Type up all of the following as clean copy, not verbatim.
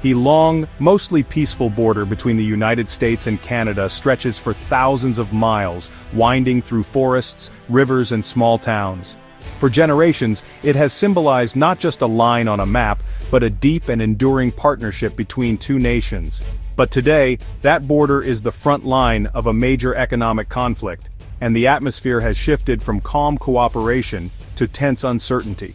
The long, mostly peaceful border between the United States and Canada stretches for thousands of miles, winding through forests, rivers and small towns. For generations, it has symbolized not just a line on a map, but a deep and enduring partnership between two nations. But today, that border is the front line of a major economic conflict, and the atmosphere has shifted from calm cooperation to tense uncertainty.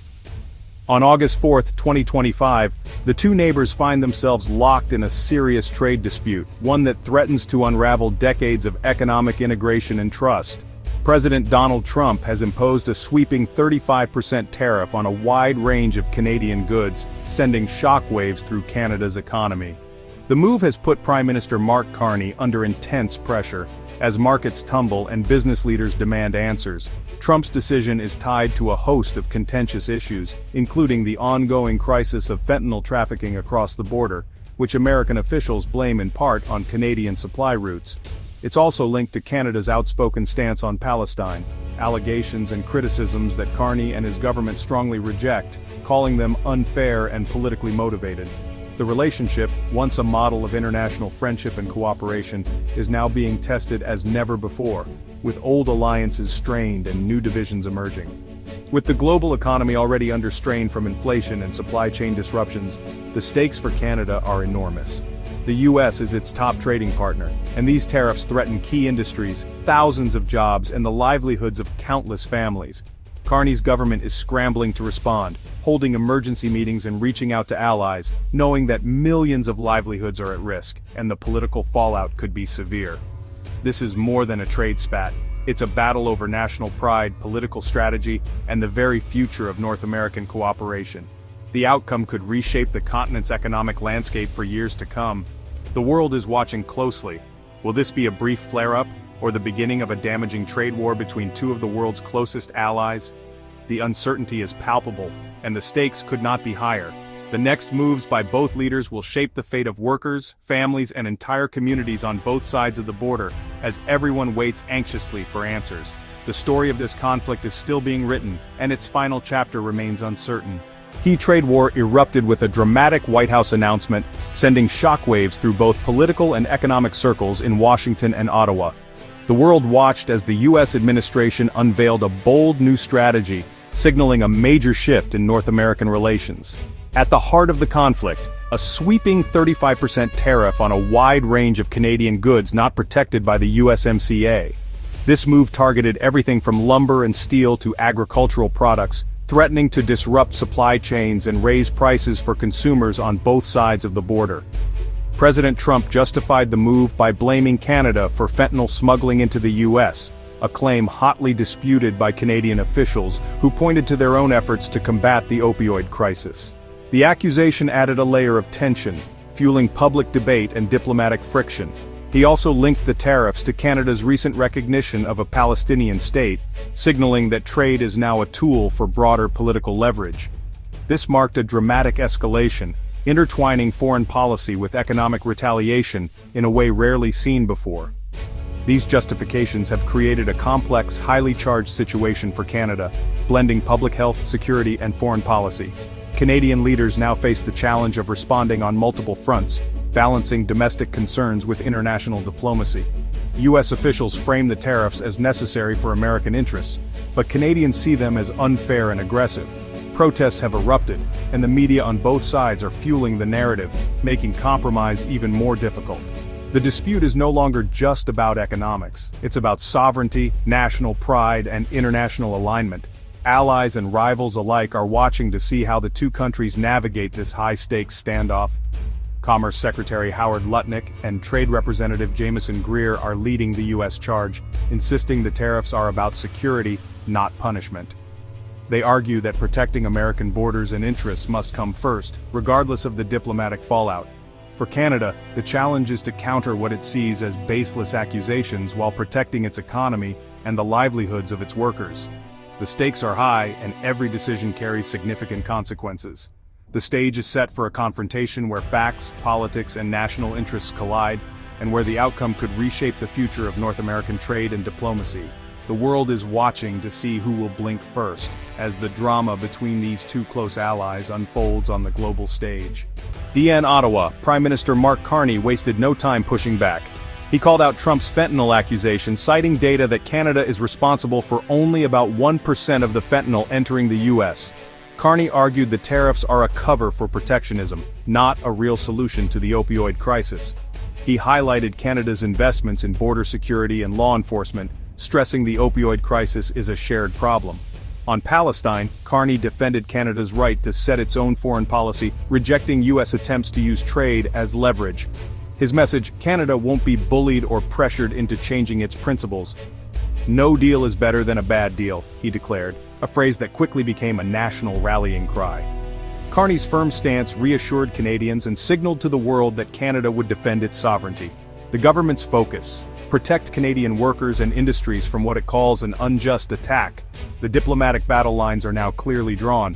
On August 4, 2025, the two neighbors find themselves locked in a serious trade dispute, one that threatens to unravel decades of economic integration and trust. President Donald Trump has imposed a sweeping 35% tariff on a wide range of Canadian goods, sending shockwaves through Canada's economy. The move has put Prime Minister Mark Carney under intense pressure. As markets tumble and business leaders demand answers, Trump's decision is tied to a host of contentious issues, including the ongoing crisis of fentanyl trafficking across the border, which American officials blame in part on Canadian supply routes. It's also linked to Canada's outspoken stance on Palestine, allegations and criticisms that Carney and his government strongly reject, calling them unfair and politically motivated. The relationship, once a model of international friendship and cooperation, is now being tested as never before, with old alliances strained and new divisions emerging. With the global economy already under strain from inflation and supply chain disruptions, the stakes for Canada are enormous. The US is its top trading partner, and these tariffs threaten key industries, thousands of jobs, and the livelihoods of countless families. Carney's government is scrambling to respond, holding emergency meetings and reaching out to allies, knowing that millions of livelihoods are at risk, and the political fallout could be severe. This is more than a trade spat. It's a battle over national pride, political strategy, and the very future of North American cooperation. The outcome could reshape the continent's economic landscape for years to come. The world is watching closely. Will this be a brief flare-up, or the beginning of a damaging trade war between two of the world's closest allies? The uncertainty is palpable, and the stakes could not be higher. The next moves by both leaders will shape the fate of workers, families, and entire communities on both sides of the border, as everyone waits anxiously for answers. The story of this conflict is still being written, and its final chapter remains uncertain. The trade war erupted with a dramatic White House announcement, sending shockwaves through both political and economic circles in Washington and Ottawa. The world watched as the U.S. administration unveiled a bold new strategy, signaling a major shift in North American relations. At the heart of the conflict, a sweeping 35% tariff on a wide range of Canadian goods not protected by the USMCA. This move targeted everything from lumber and steel to agricultural products, threatening to disrupt supply chains and raise prices for consumers on both sides of the border. President Trump justified the move by blaming Canada for fentanyl smuggling into the U.S., a claim hotly disputed by Canadian officials who pointed to their own efforts to combat the opioid crisis. The accusation added a layer of tension, fueling public debate and diplomatic friction. He also linked the tariffs to Canada's recent recognition of a Palestinian state, signaling that trade is now a tool for broader political leverage. This marked a dramatic escalation, intertwining foreign policy with economic retaliation in a way rarely seen before. These justifications have created a complex, highly charged situation for Canada, blending public health, security, and foreign policy. Canadian leaders now face the challenge of responding on multiple fronts, balancing domestic concerns with international diplomacy. U.S. officials frame the tariffs as necessary for American interests, but Canadians see them as unfair and aggressive. Protests have erupted, and the media on both sides are fueling the narrative, making compromise even more difficult. The dispute is no longer just about economics. It's about sovereignty, national pride, and international alignment. Allies and rivals alike are watching to see how the two countries navigate this high-stakes standoff. Commerce Secretary Howard Lutnick and Trade Representative Jameson Greer are leading the U.S. charge, insisting the tariffs are about security, not punishment. They argue that protecting American borders and interests must come first, regardless of the diplomatic fallout. For Canada, the challenge is to counter what it sees as baseless accusations while protecting its economy and the livelihoods of its workers. The stakes are high, and every decision carries significant consequences. The stage is set for a confrontation where facts, politics, and national interests collide, and where the outcome could reshape the future of North American trade and diplomacy. The world is watching to see who will blink first, as the drama between these two close allies unfolds on the global stage. DN Ottawa, Prime Minister Mark Carney wasted no time pushing back. He called out Trump's fentanyl accusation, citing data that Canada is responsible for only about 1% of the fentanyl entering the U.S. Carney argued the tariffs are a cover for protectionism, not a real solution to the opioid crisis. He highlighted Canada's investments in border security and law enforcement, stressing the opioid crisis is a shared problem. On Palestine, Carney defended Canada's right to set its own foreign policy, rejecting U.S. attempts to use trade as leverage. His message, Canada won't be bullied or pressured into changing its principles. No deal is better than a bad deal, he declared, a phrase that quickly became a national rallying cry. Carney's firm stance reassured Canadians and signaled to the world that Canada would defend its sovereignty. The government's focus, protect Canadian workers and industries from what it calls an unjust attack. The diplomatic battle lines are now clearly drawn.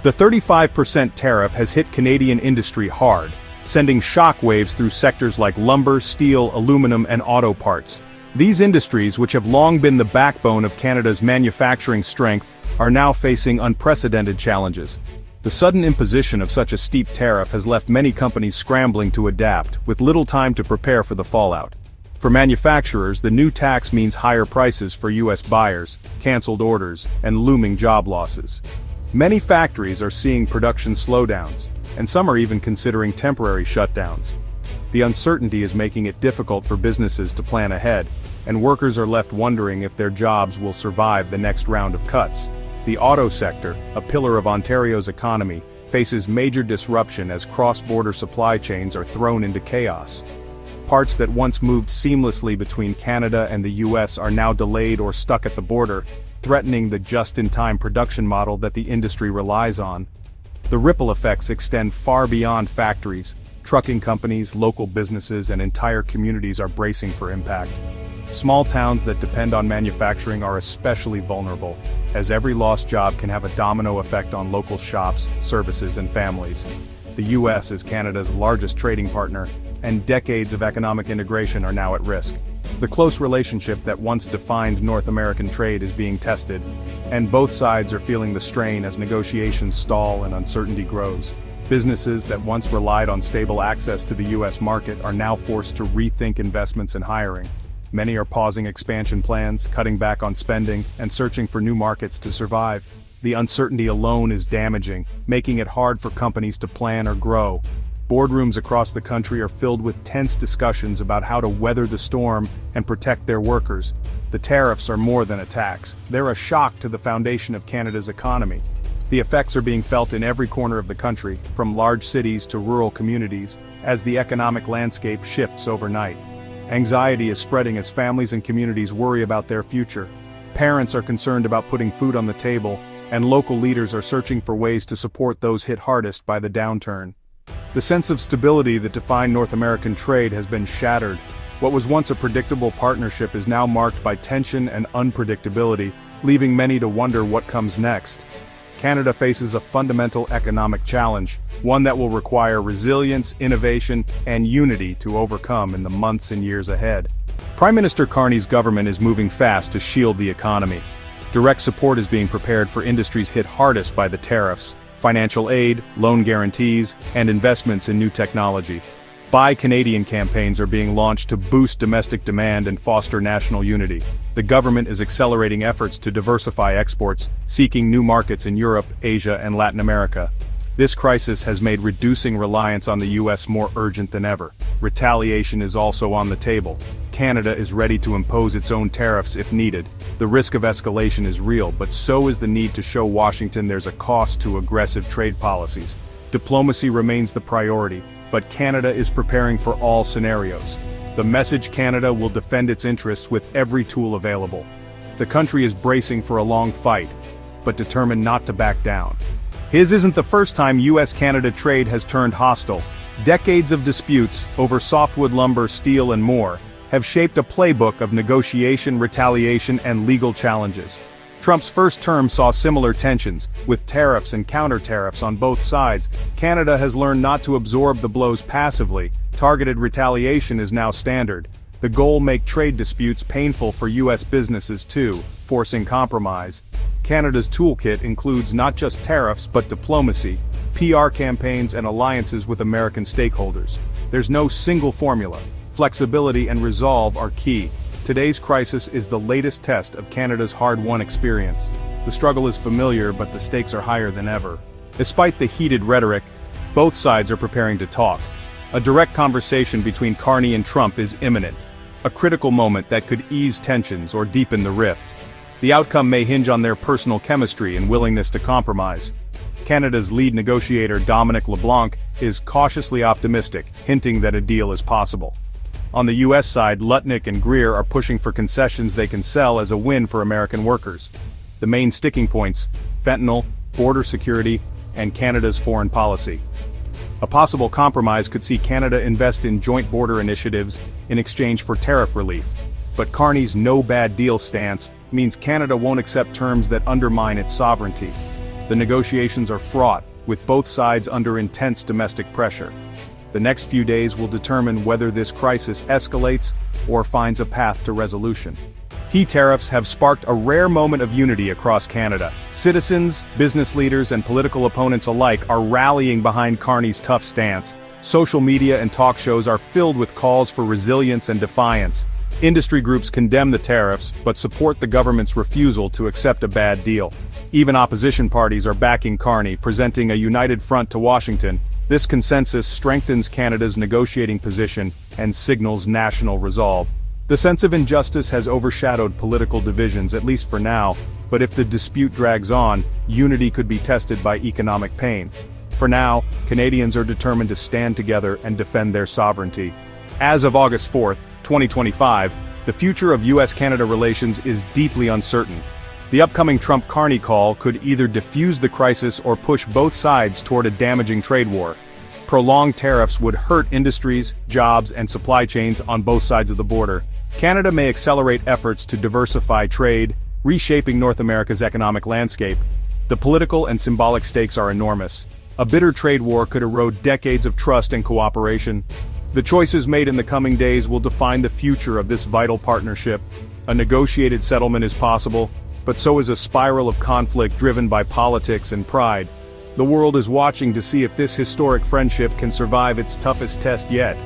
The 35% tariff has hit Canadian industry hard, sending shockwaves through sectors like lumber, steel, aluminum, and auto parts. These industries, which have long been the backbone of Canada's manufacturing strength, are now facing unprecedented challenges. The sudden imposition of such a steep tariff has left many companies scrambling to adapt, with little time to prepare for the fallout. For manufacturers, the new tax means higher prices for U.S. buyers, canceled orders, and looming job losses. Many factories are seeing production slowdowns, and some are even considering temporary shutdowns. The uncertainty is making it difficult for businesses to plan ahead, and workers are left wondering if their jobs will survive the next round of cuts. The auto sector, a pillar of Ontario's economy, faces major disruption as cross-border supply chains are thrown into chaos. Parts that once moved seamlessly between Canada and the U.S. are now delayed or stuck at the border, threatening the just-in-time production model that the industry relies on. The ripple effects extend far beyond factories. Trucking companies, local businesses, and entire communities are bracing for impact. Small towns that depend on manufacturing are especially vulnerable, as every lost job can have a domino effect on local shops, services, and families. The U.S. is Canada's largest trading partner, and decades of economic integration are now at risk. The close relationship that once defined North American trade is being tested, and both sides are feeling the strain as negotiations stall and uncertainty grows. Businesses that once relied on stable access to the U.S. market are now forced to rethink investments and hiring. Many are pausing expansion plans, cutting back on spending, and searching for new markets to survive. The uncertainty alone is damaging, making it hard for companies to plan or grow. Boardrooms across the country are filled with tense discussions about how to weather the storm and protect their workers. The tariffs are more than a tax. They're a shock to the foundation of Canada's economy. The effects are being felt in every corner of the country, from large cities to rural communities, as the economic landscape shifts overnight. Anxiety is spreading as families and communities worry about their future. Parents are concerned about putting food on the table, and local leaders are searching for ways to support those hit hardest by the downturn. The sense of stability that defined North American trade has been shattered. What was once a predictable partnership is now marked by tension and unpredictability, leaving many to wonder what comes next. Canada faces a fundamental economic challenge, one that will require resilience, innovation, and unity to overcome in the months and years ahead. Prime Minister Carney's government is moving fast to shield the economy. Direct support is being prepared for industries hit hardest by the tariffs, financial aid, loan guarantees, and investments in new technology. Buy Canadian campaigns are being launched to boost domestic demand and foster national unity. The government is accelerating efforts to diversify exports, seeking new markets in Europe, Asia, and Latin America. This crisis has made reducing reliance on the U.S. more urgent than ever. Retaliation is also on the table. Canada is ready to impose its own tariffs if needed. The risk of escalation is real, but so is the need to show Washington there's a cost to aggressive trade policies. Diplomacy remains the priority, but Canada is preparing for all scenarios. The message: Canada will defend its interests with every tool available. The country is bracing for a long fight, but determined not to back down. His isn't the first time U.S.-Canada trade has turned hostile. Decades of disputes over softwood lumber, steel, and more have shaped a playbook of negotiation, retaliation, and legal challenges. Trump's first term saw similar tensions, with tariffs and counter-tariffs on both sides. Canada has learned not to absorb the blows passively. Targeted retaliation is now standard. The goal: make trade disputes painful for U.S. businesses too, forcing compromise. Canada's toolkit includes not just tariffs but diplomacy, PR campaigns and alliances with American stakeholders. There's no single formula. Flexibility and resolve are key. Today's crisis is the latest test of Canada's hard-won experience. The struggle is familiar, but the stakes are higher than ever. Despite the heated rhetoric, both sides are preparing to talk. A direct conversation between Carney and Trump is imminent. A critical moment that could ease tensions or deepen the rift. The outcome may hinge on their personal chemistry and willingness to compromise. Canada's lead negotiator Dominic LeBlanc is cautiously optimistic, hinting that a deal is possible. On the U.S. side, Lutnick and Greer are pushing for concessions they can sell as a win for American workers. The main sticking points: fentanyl, border security, and Canada's foreign policy. A possible compromise could see Canada invest in joint border initiatives in exchange for tariff relief. But Carney's no-bad-deal stance means Canada won't accept terms that undermine its sovereignty. The negotiations are fraught, with both sides under intense domestic pressure. The next few days will determine whether this crisis escalates or finds a path to resolution. Tariffs have sparked a rare moment of unity across Canada. Citizens, business leaders, and political opponents alike are rallying behind Carney's tough stance. Social media and talk shows are filled with calls for resilience and defiance. Industry groups condemn the tariffs, but support the government's refusal to accept a bad deal. Even opposition parties are backing Carney, presenting a united front to Washington. This consensus strengthens Canada's negotiating position and signals national resolve. The sense of injustice has overshadowed political divisions, at least for now, but if the dispute drags on, unity could be tested by economic pain. For now, Canadians are determined to stand together and defend their sovereignty. As of August 4, 2025, the future of U.S.-Canada relations is deeply uncertain. The upcoming Trump-Carney call could either defuse the crisis or push both sides toward a damaging trade war. Prolonged tariffs would hurt industries, jobs, and supply chains on both sides of the border. Canada may accelerate efforts to diversify trade, reshaping North America's economic landscape. The political and symbolic stakes are enormous. A bitter trade war could erode decades of trust and cooperation. The choices made in the coming days will define the future of this vital partnership. A negotiated settlement is possible, but so is a spiral of conflict driven by politics and pride. The world is watching to see if this historic friendship can survive its toughest test yet.